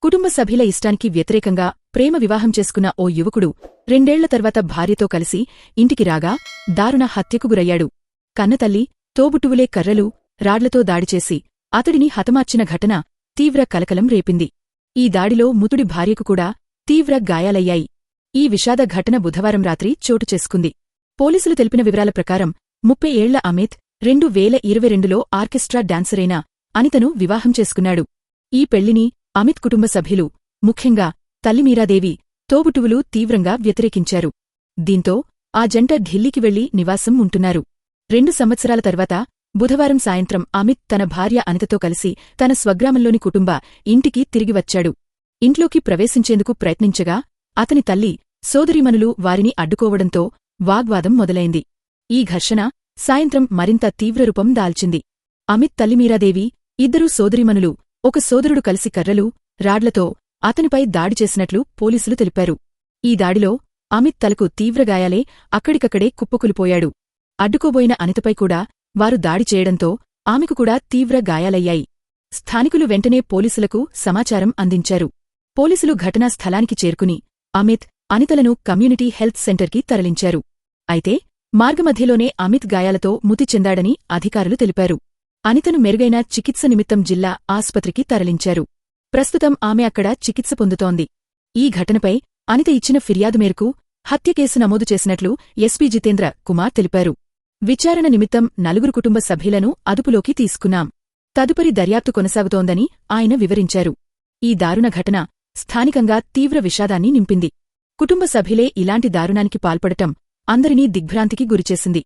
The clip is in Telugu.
కుటుంబ సభ్యుల ఇష్టానికి వ్యతిరేకంగా ప్రేమ వివాహం చేసుకున్న ఓ యువకుడు 2 ఏళ్ల తర్వాత భార్యతో కలిసి ఇంటికి రాగా దారుణ హత్యకు గురయ్యాడు. కన్నతల్లి, తోబుట్టువులే కర్రలు, రాడ్లతో దాడిచేసి అతడిని హతమార్చిన ఘటన తీవ్ర కలకలం రేపింది. ఈ దాడిలో మృతుడి భార్యకు కూడా తీవ్ర గాయాలయ్యాయి. ఈ విషాద ఘటన బుధవారం రాత్రి చోటు చేసుకుంది. పోలీసులు తెలిపిన వివరాల ప్రకారం 30 ఏళ్ల అమిత్ 2022లో ఆర్కెస్ట్రా డాన్సరైన అనితను వివాహం చేసుకున్నాడు. ఈ పెళ్లిని అమిత్ కుటుంబ సభ్యులు, ముఖ్యంగా తల్లి మీరాదేవి, తోబుట్టువులు తీవ్రంగా వ్యతిరేకించారు. దీంతో ఆ జంట ఢిల్లీకి వెళ్లి నివాసం ఉంటున్నారు. 2 సంవత్సరాల తర్వాత బుధవారం సాయంత్రం అమిత్ తన భార్య అనితతో కలిసి తన స్వగ్రామంలోని కుటుంబ ఇంటికి తిరిగి వచ్చాడు. ఇంట్లోకి ప్రవేశించేందుకు ప్రయత్నించగా అతని తల్లి, సోదరీమణులు వారిని అడ్డుకోవడంతో వాగ్వాదం మొదలైంది. ఈ ఘర్షణ సాయంత్రం మరింత తీవ్రరూపం దాల్చింది. అమిత్ తల్లి మీరాదేవి, 2 సోదరీమణులు, ఒక సోదరుడు కలిసి కర్రలు, రాడ్లతో అతనిపై దాడి చేసినట్లు పోలీసులు తెలిపారు. ఈ దాడిలో అమిత్ తలకు తీవ్రగాయాలే అక్కడికక్కడే కుప్పకూలిపోయాడు. అడ్డుకోబోయిన అనితపై కూడా వారు దాడి చేయడంతో ఆమెకు కూడా తీవ్ర గాయాలయ్యాయి. స్థానికులు వెంటనే పోలీసులకు సమాచారం అందించారు. పోలీసులు ఘటనా స్థలానికి చేరుకుని అమిత్, అనితలను కమ్యూనిటీ హెల్త్ సెంటర్కి తరలించారు. అయితే మార్గమధ్యలోనే అమిత్ గాయాలతో మృతి చెందాడని అధికారులు తెలిపారు. అనితను మెరుగైన చికిత్స నిమిత్తం జిల్లా ఆస్పత్రికి తరలించారు. ప్రస్తుతం ఆమె అక్కడ చికిత్స పొందుతోంది. ఈ ఘటనపై అనిత ఇచ్చిన ఫిర్యాదు మేరకు హత్య కేసు నమోదు చేసినట్లు ఎస్పీ జితేంద్ర కుమార్ తెలిపారు. విచారణ నిమిత్తం 4 కుటుంబ సభ్యులను అదుపులోకి తీసుకున్నాం. తదుపరి దర్యాప్తు కొనసాగుతోందని ఆయన వివరించారు. ఈ దారుణ ఘటన స్థానికంగా తీవ్ర విషాదాన్ని నింపింది. కుటుంబ సభ్యులే ఇలాంటి దారుణానికి పాల్పడటం అందరినీ దిగ్భ్రాంతికి గురిచేసింది.